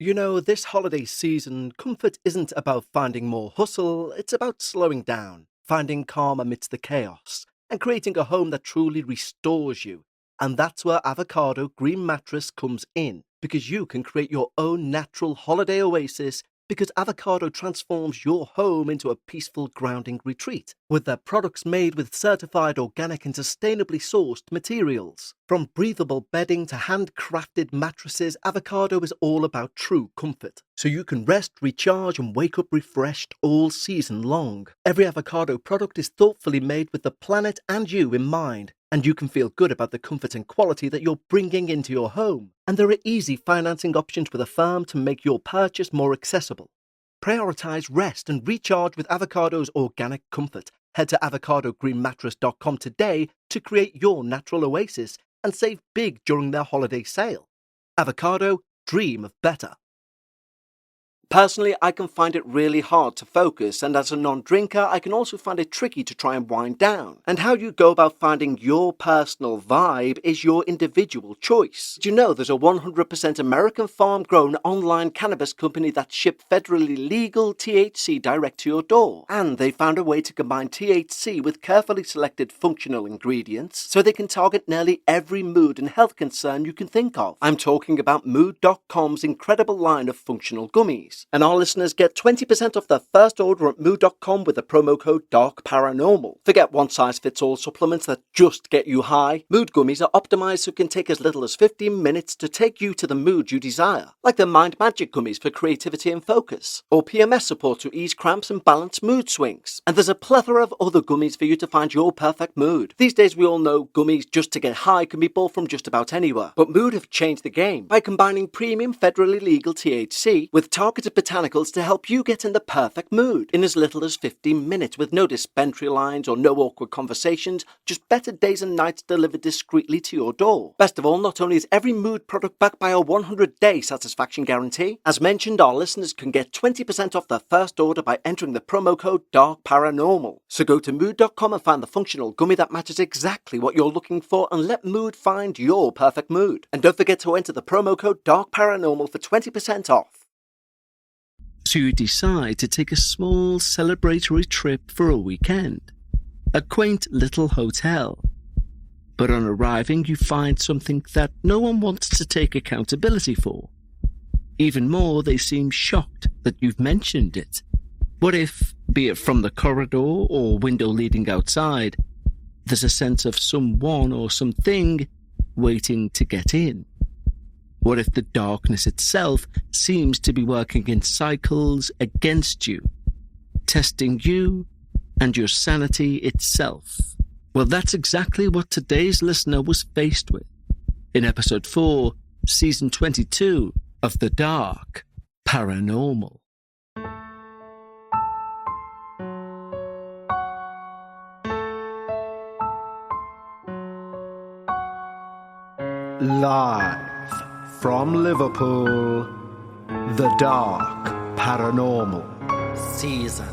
This holiday season, comfort isn't about finding more hustle, it's about slowing down, finding calm amidst the chaos, and creating a home that truly restores you. And that's where Avocado Green Mattress comes in, because you can create your own natural holiday oasis because Avocado transforms your home into a peaceful grounding retreat with their products made with certified organic and sustainably sourced materials. From breathable bedding to handcrafted mattresses, Avocado is all about true comfort. So you can rest, recharge, and wake up refreshed all season long. Every Avocado product is thoughtfully made with the planet and you in mind, and you can feel good about the comfort and quality that you're bringing into your home. And there are easy financing options with Affirm to make your purchase more accessible. Prioritize rest and recharge with Avocado's organic comfort. Head to avocadogreenmattress.com today to create your natural oasis and save big during their holiday sale. Avocado, dream of better. Personally, I can find it really hard to focus, and as a non-drinker, I can also find it tricky to try and wind down. And how you go about finding your personal vibe is your individual choice. Do you know there's a 100% American farm-grown online cannabis company that ships federally legal THC direct to your door? And they found a way to combine THC with carefully selected functional ingredients so they can target nearly every mood and health concern you can think of. I'm talking about Mood.com's incredible line of functional gummies. And our listeners get 20% off their first order at Mood.com with the promo code DARKParanormal. Forget one-size-fits-all supplements that just get you high. Mood gummies are optimized so it can take as little as 15 minutes to take you to the mood you desire. Like the Mind Magic gummies for creativity and focus, or PMS support to ease cramps and balance mood swings. And there's a plethora of other gummies for you to find your perfect mood. These days we all know gummies just to get high can be bought from just about anywhere. But Mood have changed the game by combining premium federally legal THC with targeted botanicals to help you get in the perfect mood in as little as 15 minutes with no dispensary lines or no awkward conversations, just better days and nights delivered discreetly to your door. Best of all, not only is every Mood product backed by a 100-day satisfaction guarantee, as mentioned, our listeners can get 20% off their first order by entering the promo code DARKParanormal. So go to Mood.com and find the functional gummy that matches exactly what you're looking for and let Mood find your perfect mood. And don't forget to enter the promo code DARKParanormal for 20% off. So you decide to take a small celebratory trip for a weekend, a quaint little hotel. But on arriving, you find something that no one wants to take accountability for. Even more, they seem shocked that you've mentioned it. What if, be it from the corridor or window leading outside, there's a sense of someone or something waiting to get in? What if the darkness itself seems to be working in cycles against you, testing you and your sanity itself? Well, that's exactly what today's listener was faced with in episode 4, season 22 of The Dark Paranormal. Live from Liverpool, The Dark Paranormal, Season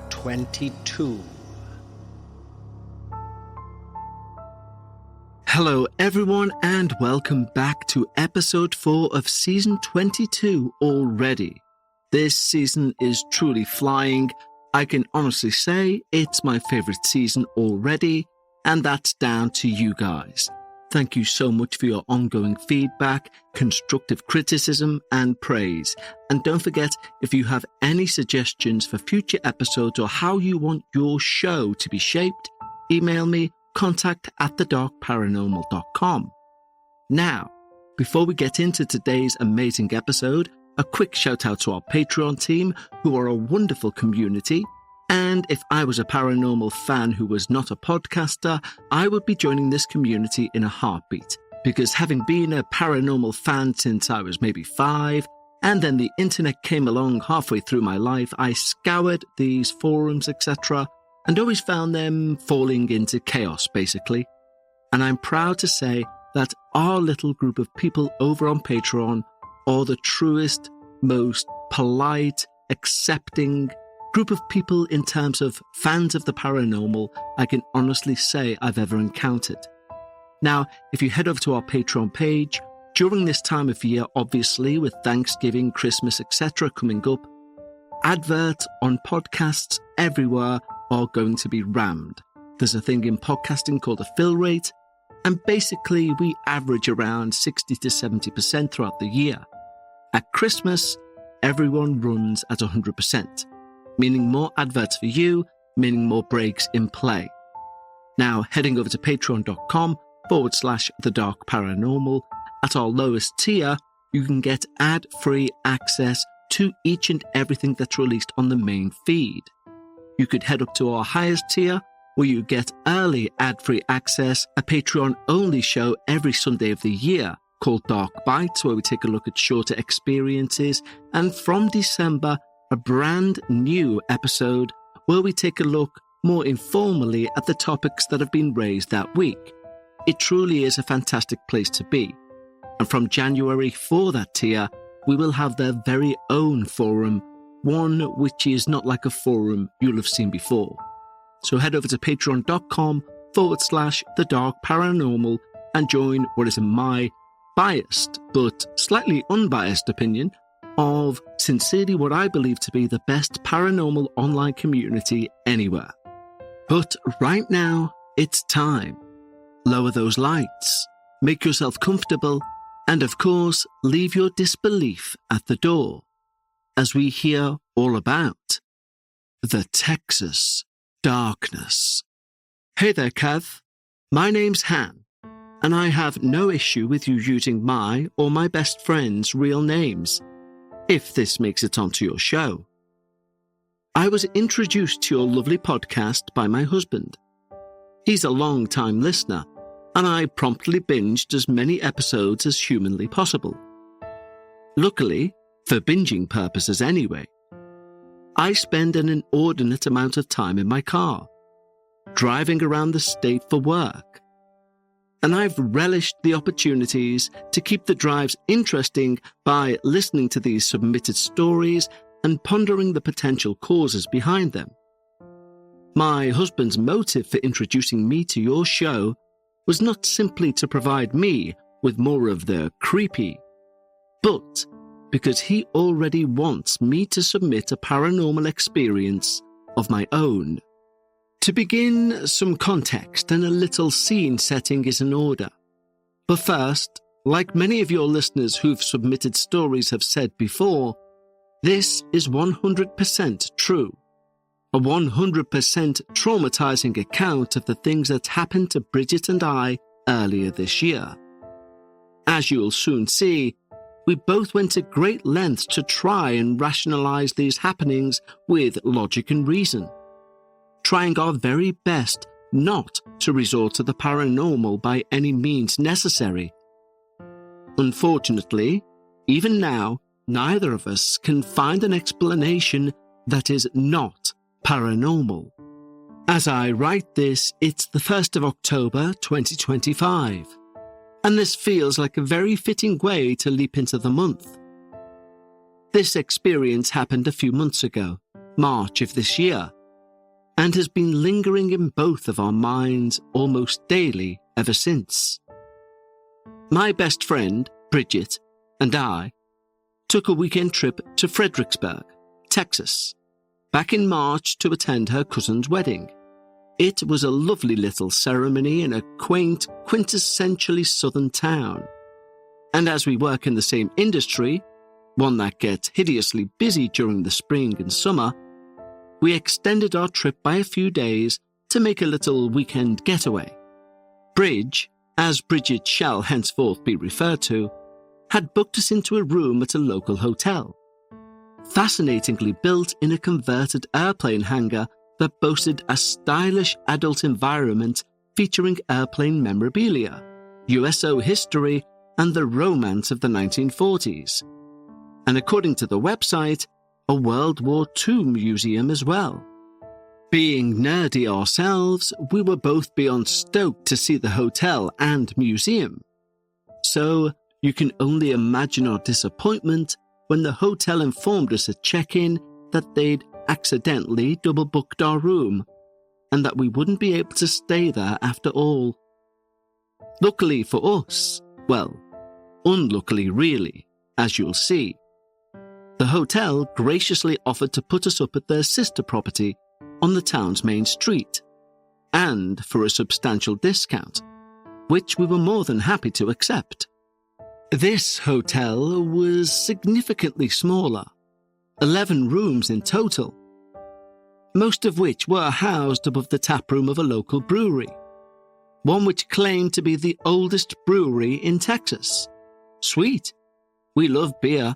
22. Hello everyone and welcome back to episode 4 of season 22 already. This season is truly flying. I can honestly say it's my favourite season already, and that's down to you guys. Thank you so much for your ongoing feedback, constructive criticism, and praise. And don't forget, if you have any suggestions for future episodes or how you want your show to be shaped, email me, contact@thedarkparanormal.com. Now, before we get into today's amazing episode, a quick shout out to our Patreon team, who are a wonderful community. And if I was a paranormal fan who was not a podcaster, I would be joining this community in a heartbeat. Because having been a paranormal fan since I was maybe 5, and then the internet came along halfway through my life, I scoured these forums, etc., and always found them falling into chaos, basically. And I'm proud to say that our little group of people over on Patreon are the truest, most polite, accepting group of people in terms of fans of the paranormal I can honestly say I've ever encountered. Now, if you head over to our Patreon page, during this time of year, obviously, with Thanksgiving, Christmas, etc. coming up, adverts on podcasts everywhere are going to be rammed. There's a thing in podcasting called a fill rate, and basically we average around 60 to 70% throughout the year. At Christmas, everyone runs at 100%, meaning more adverts for you, meaning more breaks in play. Now, heading over to patreon.com/The Dark Paranormal, at our lowest tier, you can get ad-free access to each and everything that's released on the main feed. You could head up to our highest tier, where you get early ad-free access, a Patreon-only show every Sunday of the year called Dark Bites, where we take a look at shorter experiences, and from December, a brand new episode where we take a look more informally at the topics that have been raised that week. It truly is a fantastic place to be. And from January, for that tier, we will have their very own forum, one which is not like a forum you'll have seen before. So head over to patreon.com/The Dark Paranormal and join what is my biased but slightly unbiased opinion of sincerely what I believe to be the best paranormal online community anywhere. But right now, it's time. Lower those lights, make yourself comfortable, and of course, leave your disbelief at the door, as we hear all about the Texas darkness. Hey there, Kev. My name's Han, and I have no issue with you using my or my best friend's real names, if this makes it onto your show. I was introduced to your lovely podcast by my husband. He's a long-time listener, and I promptly binged as many episodes as humanly possible. Luckily, for binging purposes anyway, I spend an inordinate amount of time in my car, driving around the state for work. And I've relished the opportunities to keep the drives interesting by listening to these submitted stories and pondering the potential causes behind them. My husband's motive for introducing me to your show was not simply to provide me with more of the creepy, but because he already wants me to submit a paranormal experience of my own. To begin, some context and a little scene setting is in order. But first, like many of your listeners who've submitted stories have said before, this is 100% true. A 100% traumatizing account of the things that happened to Bridget and I earlier this year. As you'll soon see, we both went to great lengths to try and rationalize these happenings with logic and reason, trying our very best not to resort to the paranormal by any means necessary. Unfortunately, even now, neither of us can find an explanation that is not paranormal. As I write this, it's the 1st of October 2025, and this feels like a very fitting way to leap into the month. This experience happened a few months ago, March of this year, and has been lingering in both of our minds almost daily ever since. My best friend, Bridget, and I took a weekend trip to Fredericksburg, Texas, back in March to attend her cousin's wedding. It was a lovely little ceremony in a quaint, quintessentially southern town. And as we work in the same industry, one that gets hideously busy during the spring and summer, we extended our trip by a few days to make a little weekend getaway. Bridge, as Bridget shall henceforth be referred to, had booked us into a room at a local hotel, fascinatingly built in a converted airplane hangar that boasted a stylish adult environment featuring airplane memorabilia, USO history, and the romance of the 1940s. And according to the website, a World War II museum as well. Being nerdy ourselves, we were both beyond stoked to see the hotel and museum. So you can only imagine our disappointment when the hotel informed us at check-in that they'd accidentally double-booked our room and that we wouldn't be able to stay there after all. Luckily for us, well, unluckily really, as you'll see. The hotel graciously offered to put us up at their sister property on the town's main street, and for a substantial discount, which we were more than happy to accept. This hotel was significantly smaller, 11 rooms in total, most of which were housed above the taproom of a local brewery, one which claimed to be the oldest brewery in Texas. Sweet. We love beer,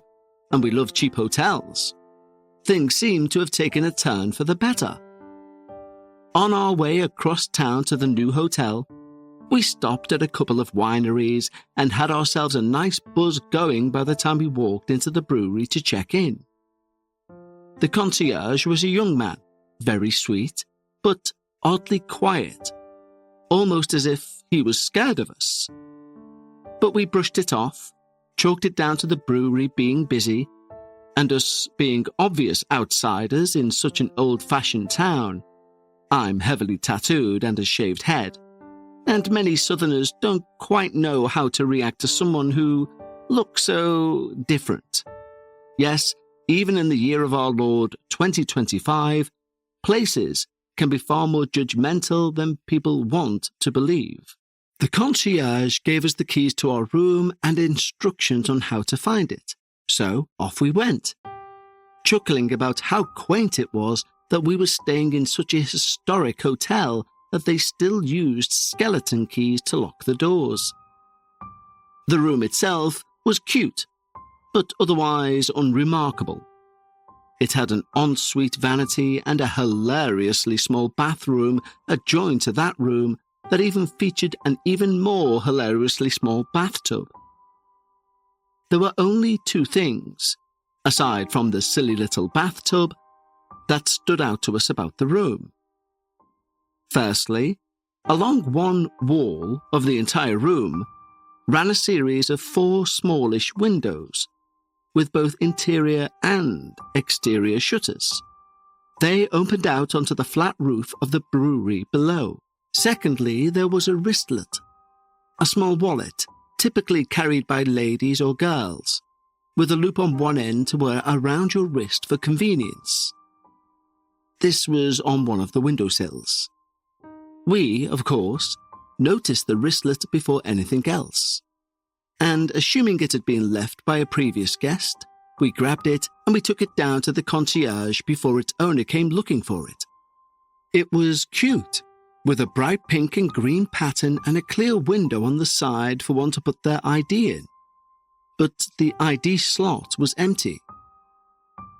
and we love cheap hotels. Things seemed to have taken a turn for the better. On our way across town to the new hotel, we stopped at a couple of wineries and had ourselves a nice buzz going by the time we walked into the brewery to check in. The concierge was a young man, very sweet, but oddly quiet, almost as if he was scared of us. But we brushed it off, chalked it down to the brewery being busy, and us being obvious outsiders in such an old-fashioned town. I'm heavily tattooed and a shaved head, and many Southerners don't quite know how to react to someone who looks so different. Yes, even in the year of our Lord 2025, places can be far more judgmental than people want to believe. The concierge gave us the keys to our room and instructions on how to find it, so off we went, chuckling about how quaint it was that we were staying in such a historic hotel that they still used skeleton keys to lock the doors. The room itself was cute, but otherwise unremarkable. It had an ensuite vanity and a hilariously small bathroom adjoined to that room that even featured an even more hilariously small bathtub. There were only two things, aside from the silly little bathtub, that stood out to us about the room. Firstly, along one wall of the entire room ran a series of 4 smallish windows, with both interior and exterior shutters. They opened out onto the flat roof of the brewery below. Secondly, there was a wristlet, a small wallet typically carried by ladies or girls, with a loop on one end to wear around your wrist for convenience. This was on one of the windowsills. We, of course, noticed the wristlet before anything else, and assuming it had been left by a previous guest, we grabbed it and we took it down to the concierge before its owner came looking for it. It was cute, with a bright pink and green pattern and a clear window on the side for one to put their ID in. But the ID slot was empty.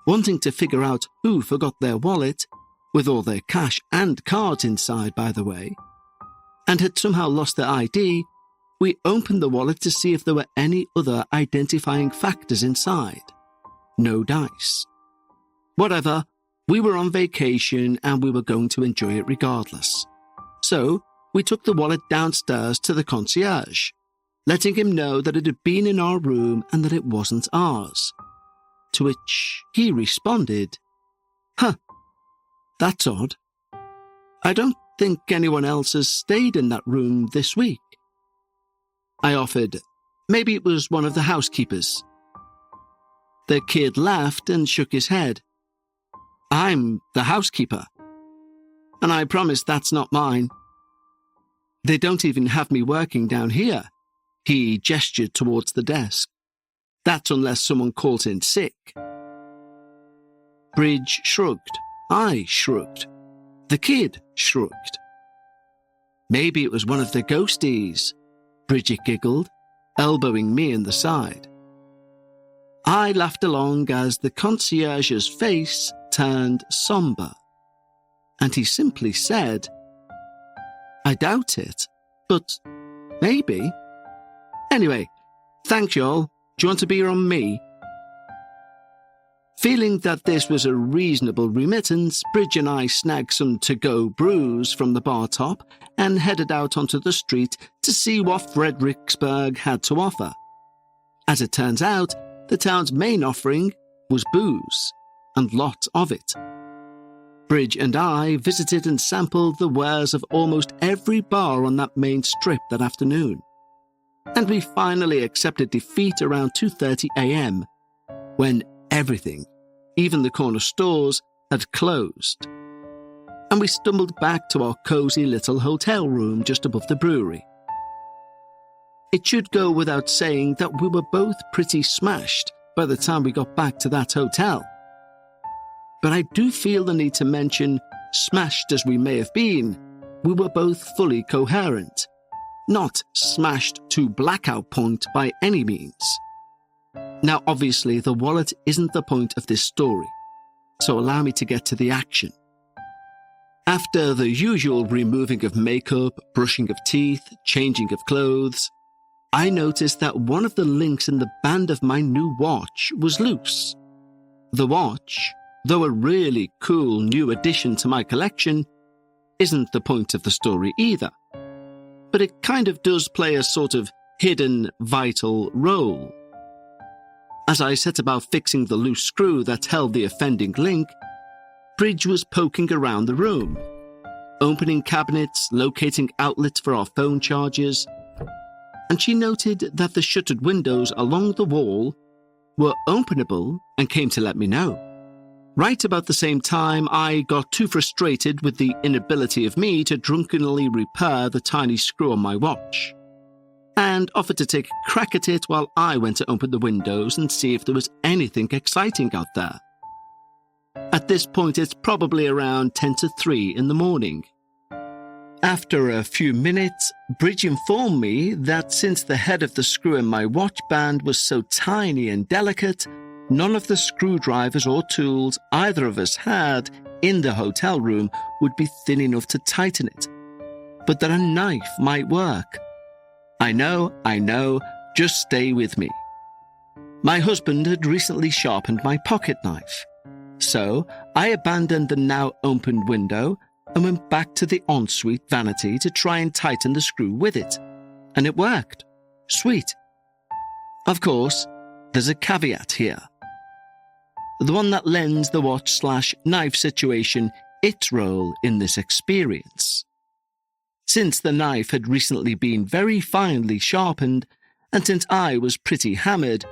Wanting to figure out who forgot their wallet, with all their cash and cards inside, by the way, and had somehow lost their ID, we opened the wallet to see if there were any other identifying factors inside. No dice. Whatever, we were on vacation and we were going to enjoy it regardless. So, we took the wallet downstairs to the concierge, letting him know that it had been in our room and that it wasn't ours. To which he responded, "Huh, that's odd. I don't think anyone else has stayed in that room this week." I offered, maybe it was one of the housekeepers. The kid laughed and shook his head. "I'm the housekeeper, and I promise that's not mine. They don't even have me working down here." He gestured towards the desk. "That's unless someone calls in sick." Bridge shrugged. I shrugged. The kid shrugged. "Maybe it was one of the ghosties," Bridget giggled, elbowing me in the side. I laughed along as the concierge's face turned somber, and he simply said, "I doubt it, but maybe. Anyway, thanks y'all. Do you want a beer on me?" Feeling that this was a reasonable remittance, Bridge and I snagged some to-go brews from the bar top and headed out onto the street to see what Fredericksburg had to offer. As it turns out, the town's main offering was booze, and lots of it. Bridge and I visited and sampled the wares of almost every bar on that main strip that afternoon. and we finally accepted defeat around 2:30 a.m. when everything, even the corner stores, had closed. And we stumbled back to our cosy little hotel room just above the brewery. It should go without saying that we were both pretty smashed by the time we got back to that hotel. But I do feel the need to mention, smashed as we may have been, we were both fully coherent, not smashed to blackout point by any means. Now, obviously, the wallet isn't the point of this story, so allow me to get to the action. After the usual removing of makeup, brushing of teeth, changing of clothes, I noticed that one of the links in the band of my new watch was loose. The watch, though a really cool new addition to my collection, isn't the point of the story either. But it kind of does play a sort of hidden, vital role. As I set about fixing the loose screw that held the offending link, Bridge was poking around the room, opening cabinets, locating outlets for our phone chargers, and she noted that the shuttered windows along the wall were openable and came to let me know. Right about the same time, I got too frustrated with the inability of me to drunkenly repair the tiny screw on my watch, and offered to take a crack at it while I went to open the windows and see if there was anything exciting out there. At this point, it's probably around 10 to 3 in the morning. After a few minutes, Bridge informed me that since the head of the screw in my watch band was so tiny and delicate, none of the screwdrivers or tools either of us had in the hotel room would be thin enough to tighten it, but that a knife might work. I know, just stay with me. My husband had recently sharpened my pocket knife, so I abandoned the now opened window and went back to the ensuite vanity to try and tighten the screw with it, and it worked. Sweet. Of course, there's a caveat here. The one that lends the watch/knife situation its role in this experience. Since the knife had recently been very finely sharpened, and since I was pretty hammered,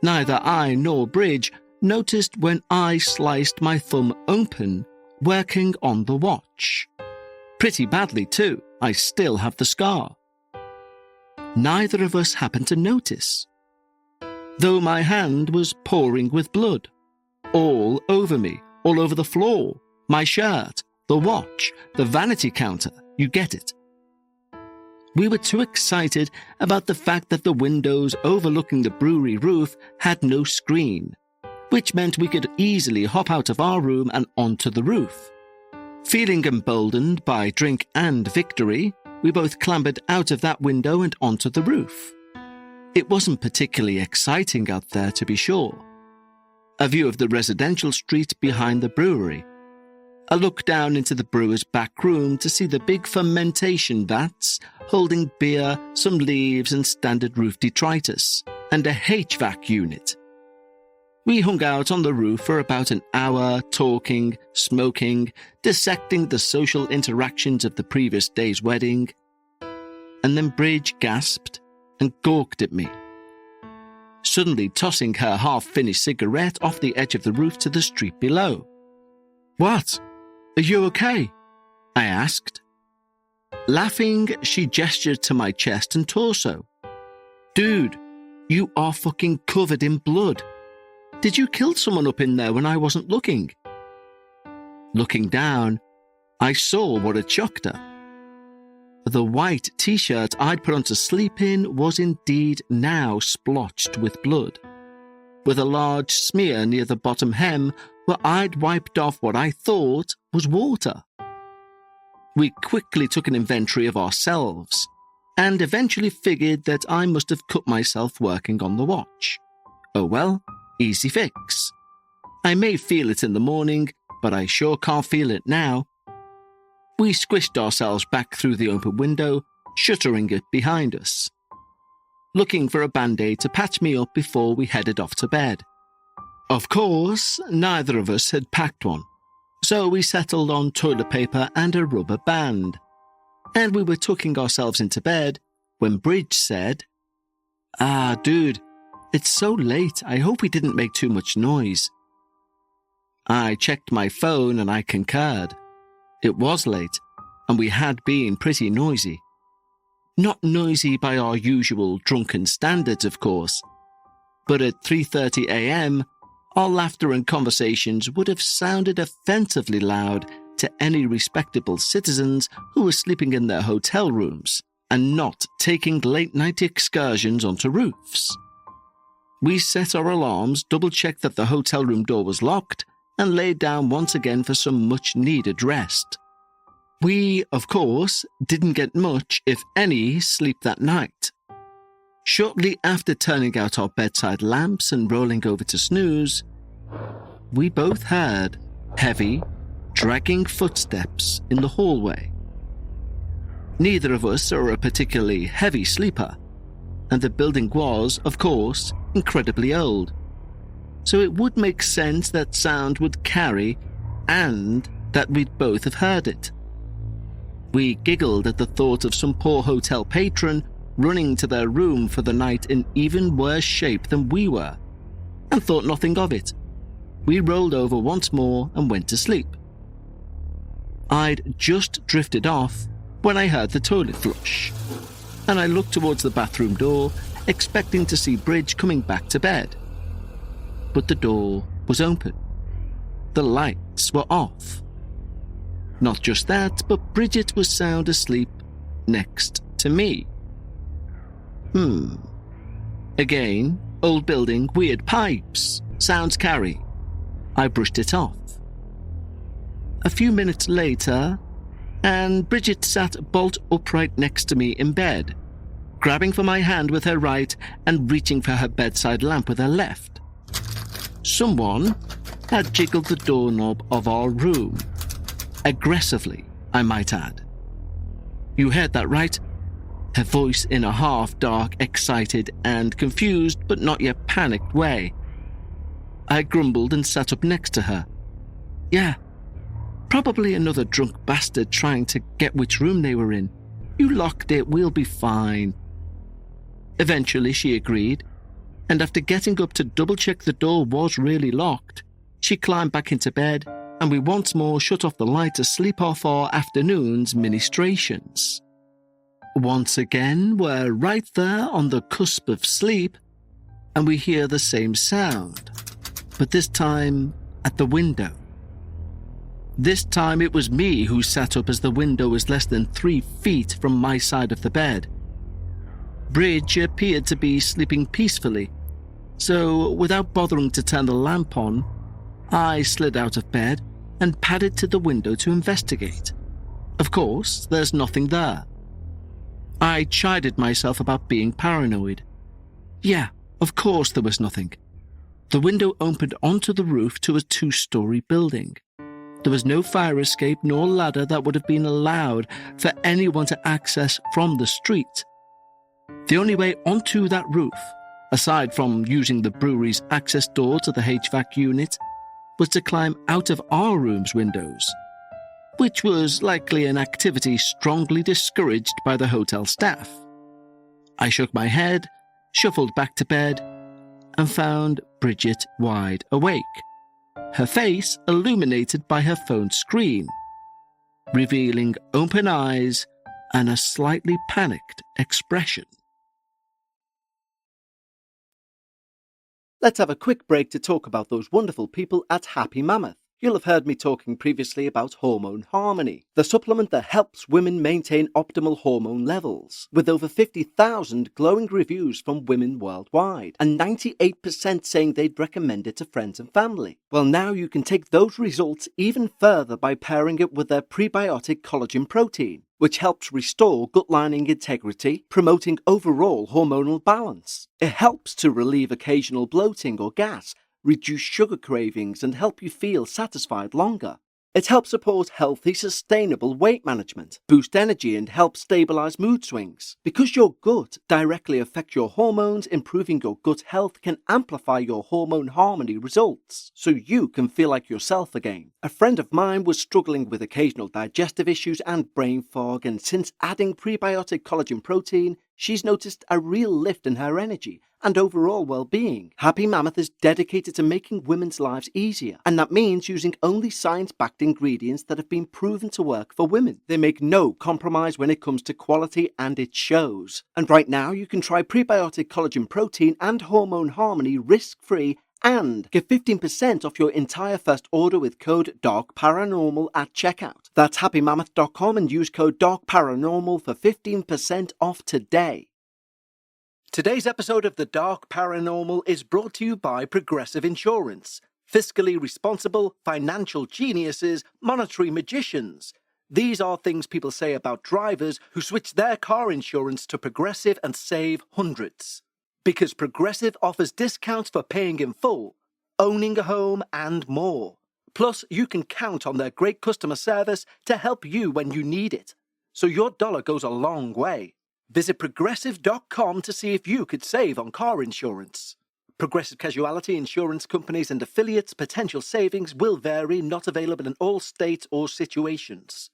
neither I nor Bridge noticed when I sliced my thumb open, working on the watch. Pretty badly too, I still have the scar. Neither of us happened to notice, though my hand was pouring with blood. All over me, all over the floor, my shirt, the watch, the vanity counter, you get it. We were too excited about the fact that the windows overlooking the brewery roof had no screen, which meant we could easily hop out of our room and onto the roof. Feeling emboldened by drink and victory, we both clambered out of that window and onto the roof. It wasn't particularly exciting out there, to be sure. A view of the residential street behind the brewery. A look down into the brewer's back room to see the big fermentation vats holding beer, some leaves and standard roof detritus, and a HVAC unit. We hung out on the roof for about an hour, talking, smoking, dissecting the social interactions of the previous day's wedding. And then Bridge gasped and gawked at me, suddenly tossing her half-finished cigarette off the edge of the roof to the street below. "What? Are you okay?" I asked. Laughing, she gestured to my chest and torso. "Dude, you are fucking covered in blood. Did you kill someone up in there when I wasn't looking?" Looking down, I saw what had shocked her. The white t-shirt I'd put on to sleep in was indeed now splotched with blood, with a large smear near the bottom hem where I'd wiped off what I thought was water. We quickly took an inventory of ourselves, and eventually figured that I must have cut myself working on the watch. Oh well, easy fix. I may feel it in the morning, but I sure can't feel it now. We squished ourselves back through the open window, shuttering it behind us, looking for a band-aid to patch me up before we headed off to bed. Of course, neither of us had packed one, so we settled on toilet paper and a rubber band. And we were tucking ourselves into bed when Bridge said, Dude, it's so late. I hope we didn't make too much noise. I checked my phone and I concurred. It was late, and we had been pretty noisy. Not noisy by our usual drunken standards, of course, but at 3:30 a.m., our laughter and conversations would have sounded offensively loud to any respectable citizens who were sleeping in their hotel rooms and not taking late-night excursions onto roofs. We set our alarms, double-checked that the hotel room door was locked, and laid down once again for some much-needed rest. We, of course, didn't get much, if any, sleep that night. Shortly after turning out our bedside lamps and rolling over to snooze, we both heard heavy, dragging footsteps in the hallway. Neither of us are a particularly heavy sleeper, and the building was, of course, incredibly old, so it would make sense that sound would carry and that we'd both have heard it. We giggled at the thought of some poor hotel patron running to their room for the night in even worse shape than we were, and thought nothing of it. We rolled over once more and went to sleep. I'd just drifted off when I heard the toilet flush, and I looked towards the bathroom door, expecting to see Bridge coming back to bed. But the door was open. The lights were off. Not just that, but Bridget was sound asleep next to me. Again, old building, weird pipes, sounds carry. I brushed it off. A few minutes later, and Bridget sat bolt upright next to me in bed, grabbing for my hand with her right and reaching for her bedside lamp with her left. Someone had jiggled the doorknob of our room. Aggressively, I might add. You heard that right? Her voice in a half-dark, excited and confused but not yet panicked way. I grumbled and sat up next to her. Yeah, probably another drunk bastard trying to get which room they were in. You locked it, we'll be fine. Eventually she agreed, and after getting up to double-check the door was really locked, she climbed back into bed, and we once more shut off the light to sleep off our afternoon's ministrations. Once again, we're right there on the cusp of sleep, and we hear the same sound, but this time at the window. This time it was me who sat up as the window was less than 3 feet from my side of the bed. Bridge appeared to be sleeping peacefully, so without bothering to turn the lamp on, I slid out of bed and padded to the window to investigate. Of course, there's nothing there. I chided myself about being paranoid. Yeah, of course there was nothing. The window opened onto the roof to a 2-story building. There was no fire escape nor ladder that would have been allowed for anyone to access from the street. The only way onto that roof, aside from using the brewery's access door to the HVAC unit, was to climb out of our room's windows, which was likely an activity strongly discouraged by the hotel staff. I shook my head, shuffled back to bed, and found Bridget wide awake, her face illuminated by her phone screen, revealing open eyes and a slightly panicked expression. Let's have a quick break to talk about those wonderful people at Happy Mammoth. You'll have heard me talking previously about Hormone Harmony, the supplement that helps women maintain optimal hormone levels, with over 50,000 glowing reviews from women worldwide, and 98% saying they'd recommend it to friends and family. Well, now you can take those results even further by pairing it with their prebiotic collagen protein, which helps restore gut lining integrity, promoting overall hormonal balance. It helps to relieve occasional bloating or gas, reduce sugar cravings, and help you feel satisfied longer. It helps support healthy, sustainable weight management, boost energy, and help stabilize mood swings. Because your gut directly affects your hormones, improving your gut health can amplify your hormone harmony results, so you can feel like yourself again. A friend of mine was struggling with occasional digestive issues and brain fog, and since adding prebiotic collagen protein, She's noticed a real lift in her energy and overall well-being. Happy Mammoth is dedicated to making women's lives easier, and that means using only science-backed ingredients that have been proven to work for women. They make no compromise when it comes to quality, and it shows. And right now, you can try prebiotic collagen protein and hormone harmony risk-free and get 15% off your entire first order with code DARKParanormal at checkout. That's happymammoth.com and use code DARKParanormal for 15% off today. Today's episode of The Dark Paranormal is brought to you by Progressive Insurance. Fiscally responsible, financial geniuses, monetary magicians. These are things people say about drivers who switch their car insurance to Progressive and save hundreds. Because Progressive offers discounts for paying in full, owning a home, and more. Plus, you can count on their great customer service to help you when you need it. So your dollar goes a long way. Visit Progressive.com to see if you could save on car insurance. Progressive Casualty Insurance Companies and affiliates' potential savings will vary, not available in all states or situations.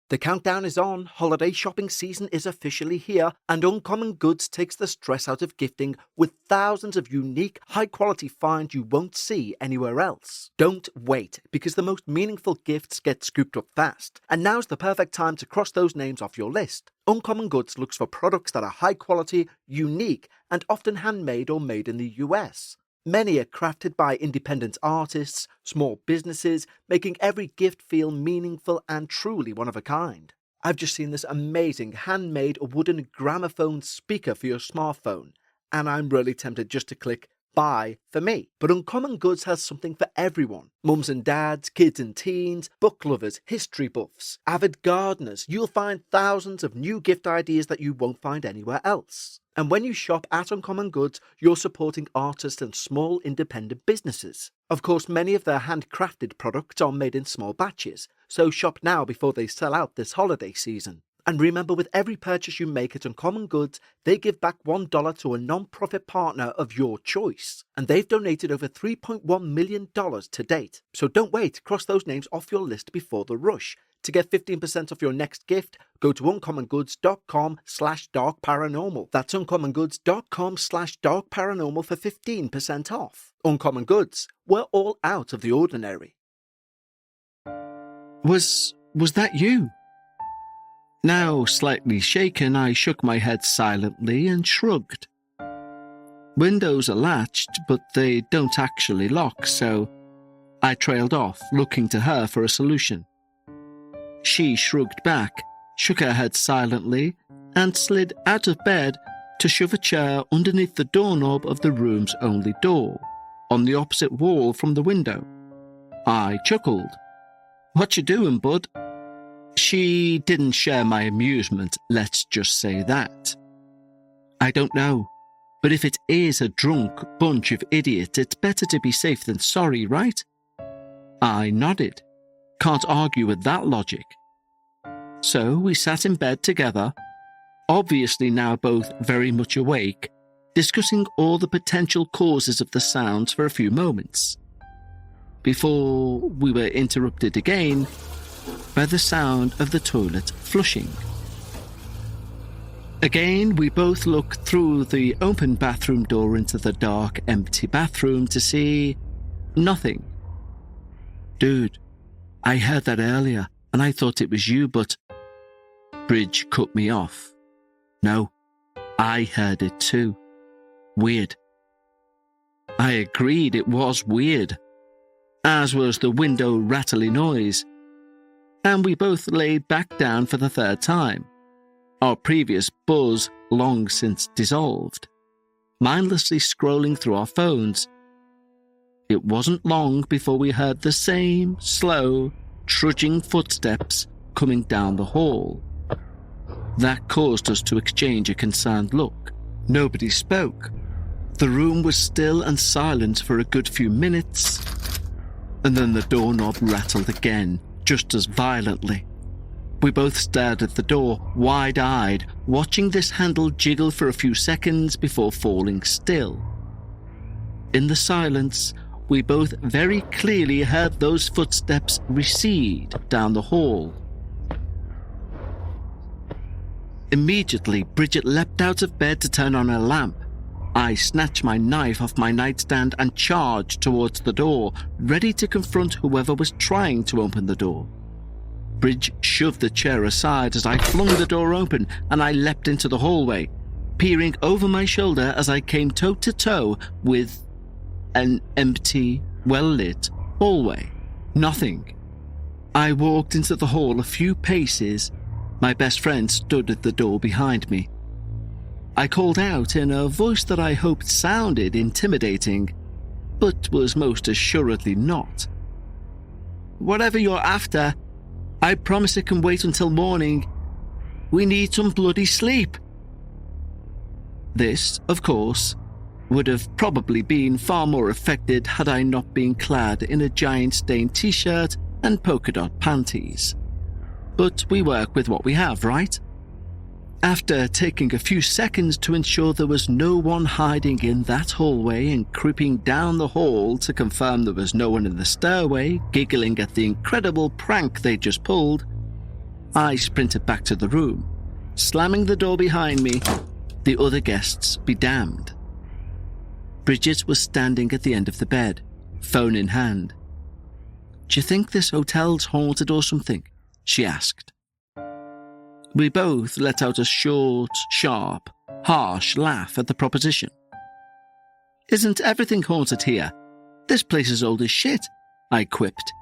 The countdown is on, holiday shopping season is officially here, and Uncommon Goods takes the stress out of gifting with thousands of unique, high-quality finds you won't see anywhere else. Don't wait, because the most meaningful gifts get scooped up fast, and now's the perfect time to cross those names off your list. Uncommon Goods looks for products that are high-quality, unique, and often handmade or made in the US. Many are crafted by independent artists, small businesses, making every gift feel meaningful and truly one of a kind. I've just seen this amazing handmade wooden gramophone speaker for your smartphone, and I'm really tempted just to click buy for me. But Uncommon Goods has something for everyone. Mums and dads, kids and teens, book lovers, history buffs, avid gardeners. You'll find thousands of new gift ideas that you won't find anywhere else. And when you shop at Uncommon Goods, you're supporting artists and small independent businesses. Of course, many of their handcrafted products are made in small batches, so shop now before they sell out this holiday season. And remember, with every purchase you make at Uncommon Goods, they give back $1 to a non-profit partner of your choice. And they've donated over $3.1 million to date. So don't wait, cross those names off your list before the rush. To get 15% off your next gift, go to uncommongoods.com/darkparanormal. That's uncommongoods.com/darkparanormal for 15% off. Uncommon Goods, we're all out of the ordinary. Was that you? Now slightly shaken, I shook my head silently and shrugged. Windows are latched, but they don't actually lock, so I trailed off, looking to her for a solution. She shrugged back, shook her head silently, and slid out of bed to shove a chair underneath the doorknob of the room's only door, on the opposite wall from the window. I chuckled. "What you doing, bud?" She didn't share my amusement, let's just say that. "I don't know, but if it is a drunk bunch of idiots, it's better to be safe than sorry, right?" I nodded. Can't argue with that logic. So we sat in bed together, obviously now both very much awake, discussing all the potential causes of the sounds for a few moments, before we were interrupted again by the sound of the toilet flushing. Again, we both looked through the open bathroom door into the dark, empty bathroom to see nothing. "Dude, I heard that earlier, and I thought it was you, but..." Bridge cut me off. "No, I heard it too. Weird." I agreed it was weird, as was the window rattly noise, and we both laid back down for the third time, our previous buzz long since dissolved, mindlessly scrolling through our phones. It wasn't long before we heard the same slow, trudging footsteps coming down the hall. That caused us to exchange a concerned look. Nobody spoke. The room was still and silent for a good few minutes, and then the doorknob rattled again, just as violently. We both stared at the door, wide-eyed, watching this handle jiggle for a few seconds before falling still. In the silence, we both very clearly heard those footsteps recede down the hall. Immediately, Bridget leapt out of bed to turn on her lamp. I snatched my knife off my nightstand and charged towards the door, ready to confront whoever was trying to open the door. Bridge shoved the chair aside as I flung the door open, and I leapt into the hallway, peering over my shoulder as I came toe-to-toe with an empty, well-lit hallway. Nothing. I walked into the hall a few paces. My best friend stood at the door behind me. I called out in a voice that I hoped sounded intimidating, but was most assuredly not. "Whatever you're after, I promise it can wait until morning. We need some bloody sleep." This, of course, would have probably been far more effective had I not been clad in a giant stained t-shirt and polka dot panties. But we work with what we have, right? After taking a few seconds to ensure there was no one hiding in that hallway and creeping down the hall to confirm there was no one in the stairway, giggling at the incredible prank they just pulled, I sprinted back to the room, slamming the door behind me. The other guests be damned. Bridget was standing at the end of the bed, phone in hand. "Do you think this hotel's haunted or something?" she asked. We both let out a short, sharp, harsh laugh at the proposition. "Isn't everything haunted here? This place is old as shit," I quipped,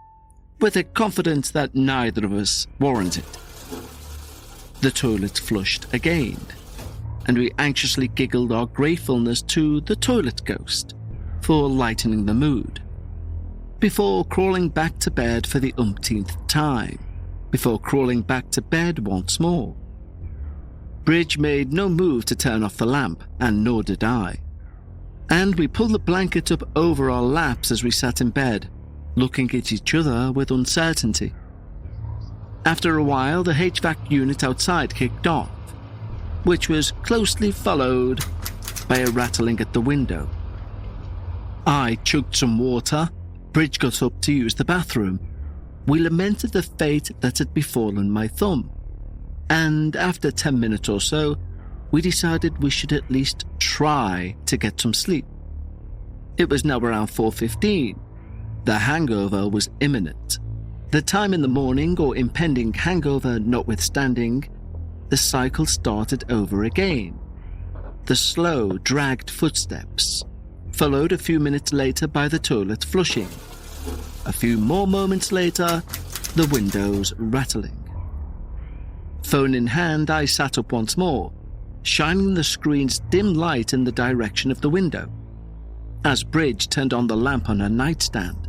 with a confidence that neither of us warranted. The toilet flushed again, and we anxiously giggled our gratefulness to the toilet ghost for lightening the mood, before crawling back to bed for the umpteenth time, before crawling back to bed once more. Bridge made no move to turn off the lamp, and nor did I. And we pulled the blanket up over our laps as we sat in bed, looking at each other with uncertainty. After a while, the HVAC unit outside kicked off, which was closely followed by a rattling at the window. I chugged some water. Bridge got up to use the bathroom. We lamented the fate that had befallen my thumb, and after 10 minutes or so, we decided we should at least try to get some sleep. It was now around 4:15. The hangover was imminent. The time in the morning or impending hangover notwithstanding, the cycle started over again. The slow, dragged footsteps, followed a few minutes later by the toilet flushing. A few more moments later, the windows rattling. Phone in hand, I sat up once more, shining the screen's dim light in the direction of the window, as Bridge turned on the lamp on her nightstand.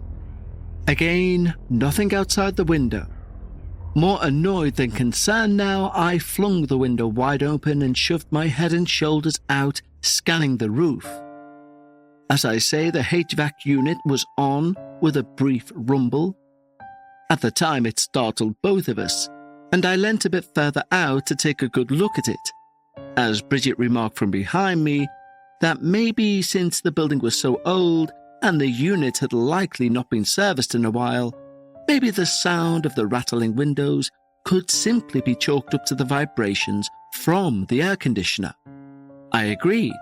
Again, nothing outside the window. More annoyed than concerned now, I flung the window wide open and shoved my head and shoulders out, scanning the roof. As I say, the HVAC unit was on with a brief rumble. At the time, it startled both of us, and I leant a bit further out to take a good look at it, as Bridget remarked from behind me that maybe since the building was so old and the unit had likely not been serviced in a while, maybe the sound of the rattling windows could simply be chalked up to the vibrations from the air conditioner. I agreed,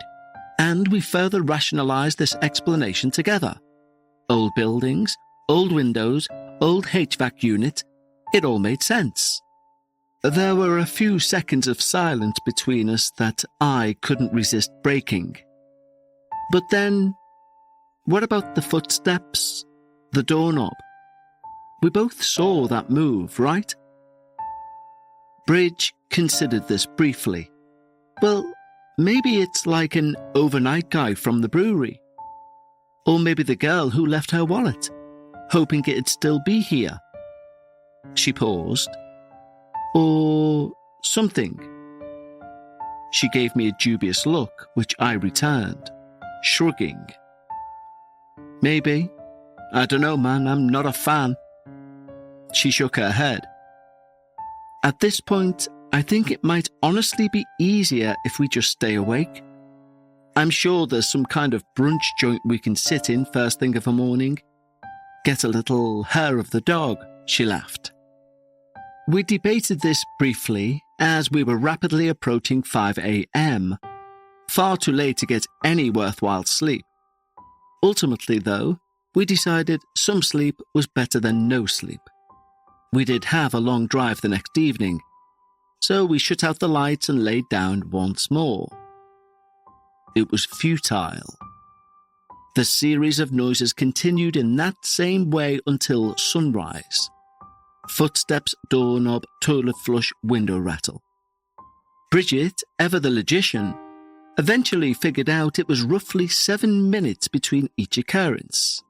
and we further rationalized this explanation together. Old buildings, old windows, old HVAC unit, it all made sense. There were a few seconds of silence between us that I couldn't resist breaking. But then, what about the footsteps, the doorknob? We both saw that move, right? Bridge considered this briefly. Well, maybe it's like an overnight guy from the brewery. Or maybe the girl who left her wallet, hoping it'd still be here. She paused. Or something. She gave me a dubious look, which I returned, shrugging. Maybe. I don't know, man, I'm not a fan. She shook her head. At this point, I think it might honestly be easier if we just stay awake. I'm sure there's some kind of brunch joint we can sit in first thing of a morning. Get a little hair of the dog, she laughed. We debated this briefly, as we were rapidly approaching 5 a.m., far too late to get any worthwhile sleep. Ultimately, though, we decided some sleep was better than no sleep. We did have a long drive the next evening, so we shut out the lights and laid down once more. It was futile. The series of noises continued in that same way until sunrise. Footsteps, doorknob, toilet flush, window rattle. Bridget, ever the logician, eventually figured out it was roughly 7 minutes between each occurrence,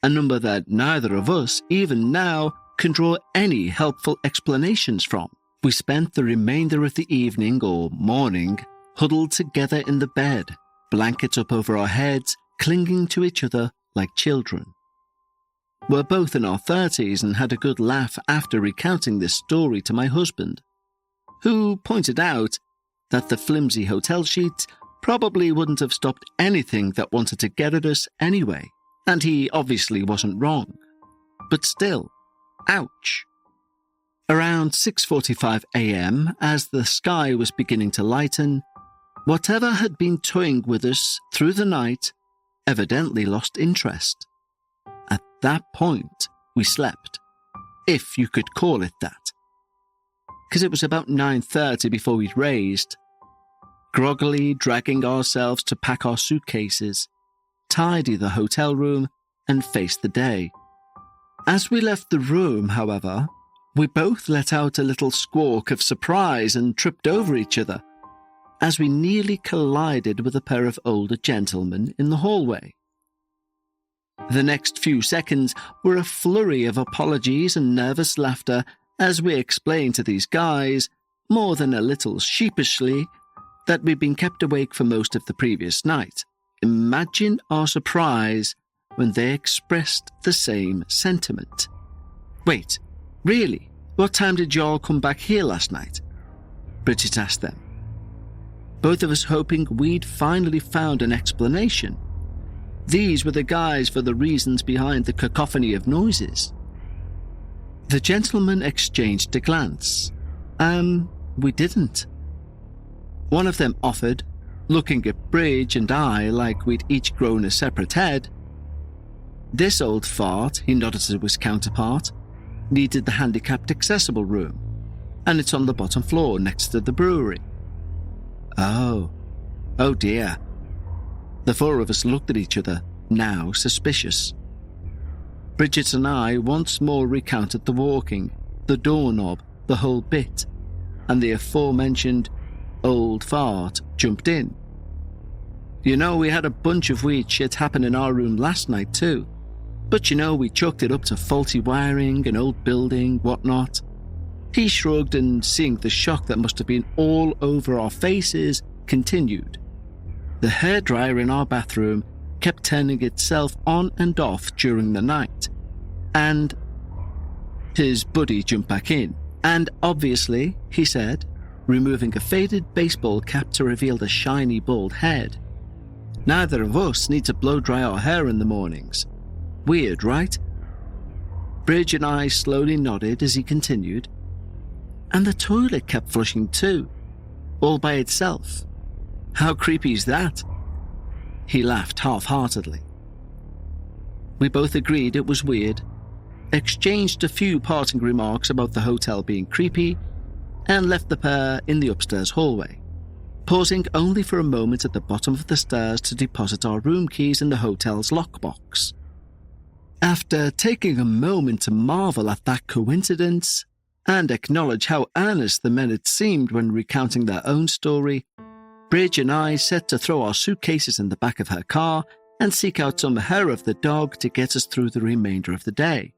a number that neither of us, even now, can draw any helpful explanations from. We spent the remainder of the evening or morning huddled together in the bed, blankets up over our heads, clinging to each other like children. We're both in our 30s and had a good laugh after recounting this story to my husband, who pointed out that the flimsy hotel sheets probably wouldn't have stopped anything that wanted to get at us anyway, and he obviously wasn't wrong. But still, ouch. Around 6:45 a.m., as the sky was beginning to lighten, whatever had been toying with us through the night evidently lost interest. At that point, we slept, if you could call it that, because it was about 9:30 before we'd raised, groggily dragging ourselves to pack our suitcases, tidy the hotel room, and face the day. As we left the room, however, we both let out a little squawk of surprise and tripped over each other, as we nearly collided with a pair of older gentlemen in the hallway. The next few seconds were a flurry of apologies and nervous laughter as we explained to these guys, more than a little sheepishly, that we'd been kept awake for most of the previous night. Imagine our surprise when they expressed the same sentiment. "Wait, really? What time did y'all come back here last night?" Bridget asked them, both of us hoping we'd finally found an explanation. These were the guys for the reasons behind the cacophony of noises. The gentlemen exchanged a glance. We didn't. One of them offered, looking at Bridge and I like we'd each grown a separate head. This old fart, he nodded to his counterpart, needed the handicapped accessible room, and it's on the bottom floor next to the brewery. Oh dear. The four of us looked at each other, now suspicious. Bridget and I once more recounted the walking, the doorknob, the whole bit, and the aforementioned old fart jumped in. "You know, we had a bunch of weird shit happen in our room last night too, but you know, we chalked it up to faulty wiring, an old building, whatnot." He shrugged and, seeing the shock that must have been all over our faces, continued. "The hairdryer in our bathroom kept turning itself on and off during the night, and..." His buddy jumped back in, "and obviously," he said, removing a faded baseball cap to reveal the shiny bald head, "neither of us need to blow-dry our hair in the mornings. Weird, right?" Bridge and I slowly nodded as he continued. "And the toilet kept flushing too, all by itself. How creepy is that?" He laughed half-heartedly. We both agreed it was weird, exchanged a few parting remarks about the hotel being creepy, and left the pair in the upstairs hallway, pausing only for a moment at the bottom of the stairs to deposit our room keys in the hotel's lockbox. After taking a moment to marvel at that coincidence, and acknowledge how earnest the men had seemed when recounting their own story, Bridge and I set to throw our suitcases in the back of her car and seek out some hair of the dog to get us through the remainder of the day.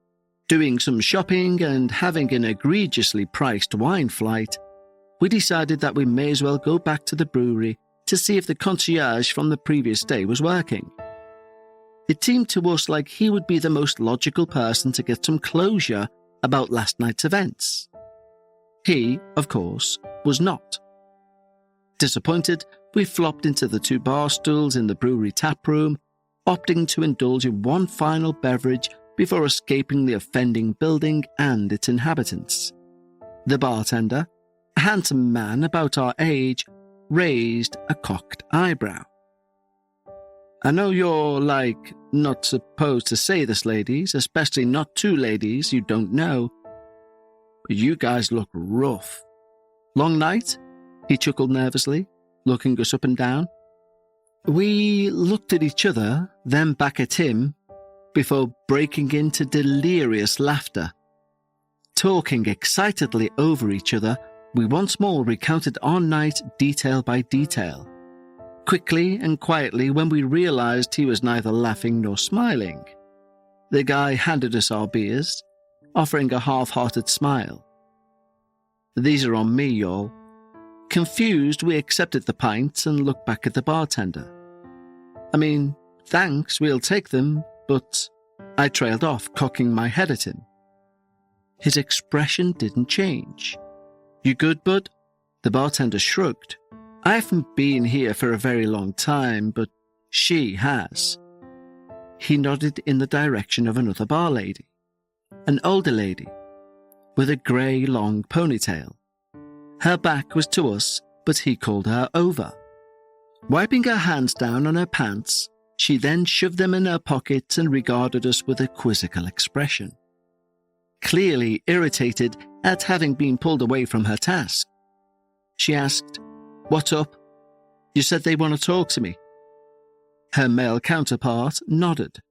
Doing some shopping and having an egregiously priced wine flight, we decided that we may as well go back to the brewery to see if the concierge from the previous day was working. It seemed to us like he would be the most logical person to get some closure about last night's events. He, of course, was not. Disappointed, we flopped into the 2 bar stools in the brewery tap room, opting to indulge in one final beverage before escaping the offending building and its inhabitants. The bartender, A handsome man about our age raised a cocked eyebrow. "I know you're, not supposed to say this, ladies, especially not to ladies you don't know, but you guys look rough. Long night?" he chuckled nervously, looking us up and down. We looked at each other, then back at him, before breaking into delirious laughter. Talking excitedly over each other, we once more recounted our night detail by detail, quickly and quietly when we realized he was neither laughing nor smiling. The guy handed us our beers, offering a half-hearted smile. "These are on me, y'all." Confused, we accepted the pints and looked back at the bartender. "I mean, thanks, we'll take them, but..." I trailed off, cocking my head at him. His expression didn't change. "You good, bud?" The bartender shrugged. "I haven't been here for a very long time, but she has." He nodded in the direction of another bar lady, an older lady, with a grey long ponytail. Her back was to us, but he called her over. Wiping her hands down on her pants, she then shoved them in her pockets and regarded us with a quizzical expression. Clearly irritated at having been pulled away from her task, she asked, "What's up? You said they want to talk to me." Her male counterpart nodded,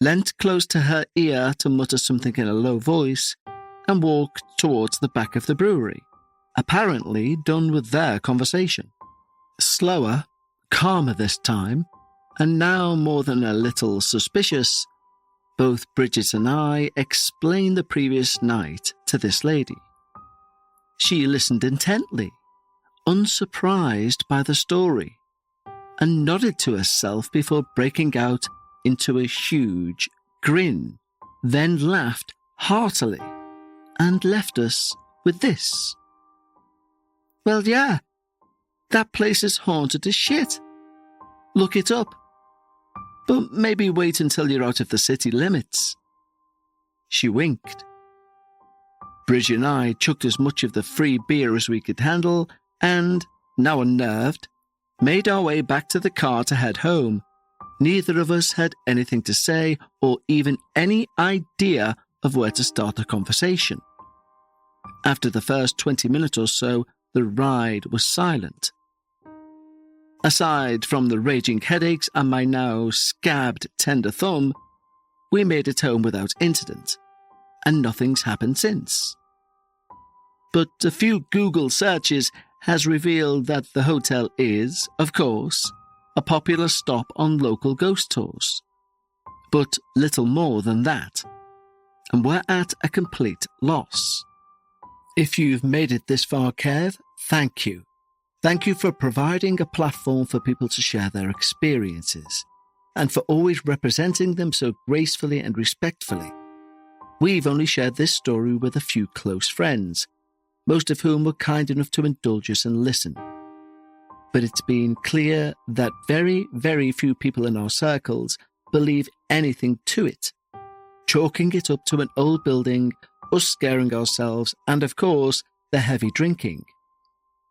leant close to her ear to mutter something in a low voice, and walked towards the back of the brewery, apparently done with their conversation. Slower, calmer this time, and now more than a little suspicious, both Bridget and I explained the previous night to this lady. She listened intently, unsurprised by the story, and nodded to herself before breaking out into a huge grin, then laughed heartily and left us with this. "Well, yeah, that place is haunted as shit. Look it up. But maybe wait until you're out of the city limits." She winked. Bridget and I chucked as much of the free beer as we could handle and, now unnerved, made our way back to the car to head home. Neither of us had anything to say or even any idea of where to start a conversation. After the first 20 minutes or so, the ride was silent. Aside from the raging headaches and my now scabbed tender thumb, we made it home without incident, and nothing's happened since. But a few Google searches has revealed that the hotel is, of course, a popular stop on local ghost tours. But little more than that, and we're at a complete loss. If you've made it this far, Kev, thank you. Thank you for providing a platform for people to share their experiences, and for always representing them so gracefully and respectfully. We've only shared this story with a few close friends, most of whom were kind enough to indulge us and listen. But it's been clear that very, very few people in our circles believe anything to it, chalking it up to an old building, us scaring ourselves, and of course, the heavy drinking.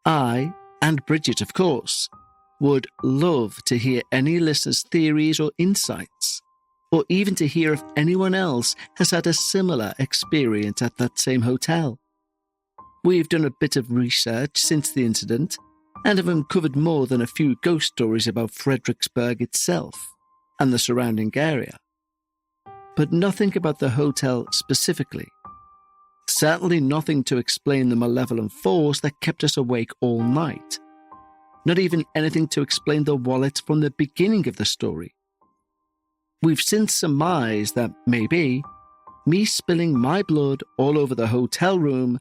I, and Bridget, of course, would love to hear any listeners' theories or insights, or even to hear if anyone else has had a similar experience at that same hotel. We've done a bit of research since the incident and have uncovered more than a few ghost stories about Fredericksburg itself and the surrounding area, but nothing about the hotel specifically. Certainly nothing to explain the malevolent force that kept us awake all night. Not even anything to explain the wallet from the beginning of the story. We've since surmised that maybe me spilling my blood all over the hotel room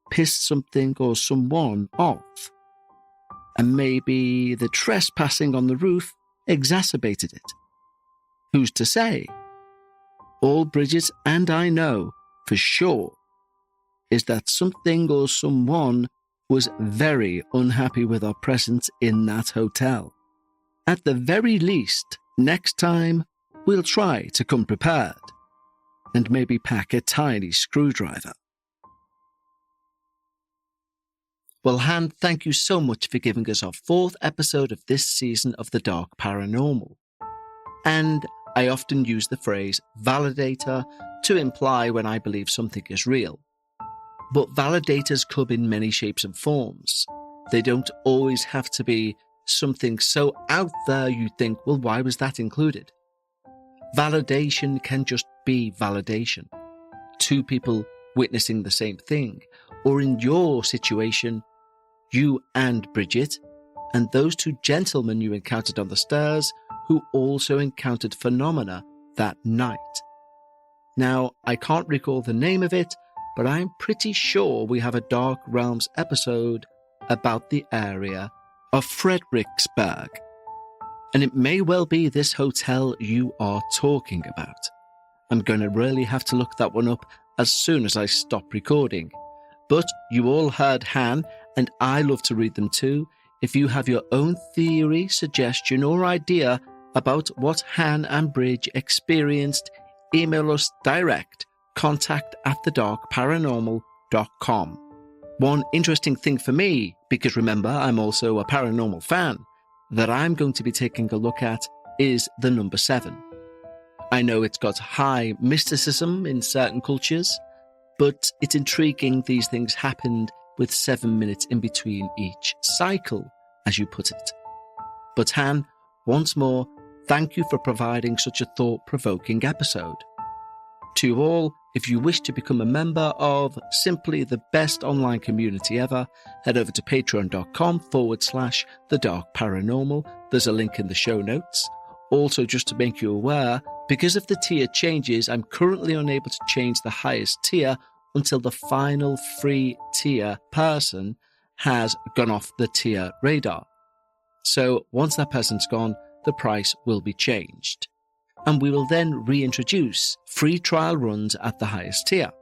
pissed something or someone off. And maybe the trespassing on the roof exacerbated it. Who's to say? All Bridget and I know for sure is that something or someone was very unhappy with our presence in that hotel. At the very least, next time, we'll try to come prepared and maybe pack a tiny screwdriver. Well, Han, thank you so much for giving us our 4th episode of this season of The Dark Paranormal. And I often use the phrase validator to imply when I believe something is real. But validators come in many shapes and forms. They don't always have to be something so out there you think, well, why was that included? Validation can just be validation. 2 people witnessing the same thing, or in your situation, you and Bridget, and those 2 gentlemen you encountered on the stairs who also encountered phenomena that night. Now, I can't recall the name of it, but I'm pretty sure we have a Dark Realms episode about the area of Fredericksburg. And it may well be this hotel you are talking about. I'm going to really have to look that one up as soon as I stop recording. But you all heard Han, and I love to read them too. If you have your own theory, suggestion, or idea about what Han and Bridge experienced, email us direct, contact@thedarkparanormal.com. One interesting thing for me, because remember, I'm also a paranormal fan, that I'm going to be taking a look at is the number 7. I know it's got high mysticism in certain cultures, but it's intriguing these things happened with 7 minutes in between each cycle, as you put it. But Han, once more, thank you for providing such a thought-provoking episode. To all, if you wish to become a member of simply the best online community ever, head over to patreon.com/The Dark Paranormal. There's a link in the show notes. Also, just to make you aware, because of the tier changes, I'm currently unable to change the highest tier until the final free tier person has gone off the tier radar. So once that person's gone, the price will be changed. And we will then reintroduce free trial runs at the highest tier.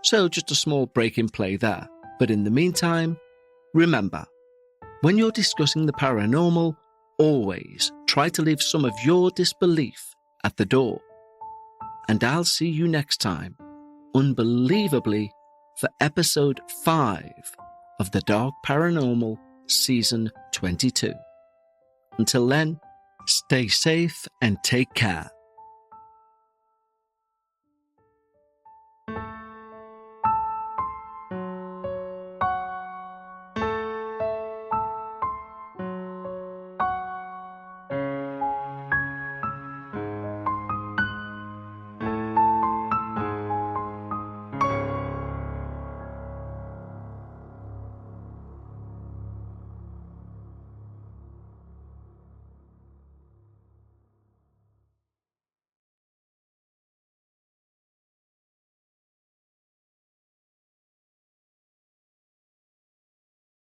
So just a small break in play there. But in the meantime, remember, when you're discussing the paranormal, always try to leave some of your disbelief at the door. And I'll see you next time, unbelievably, for episode 5 of The Dark Paranormal Season 22. Until then, stay safe and take care.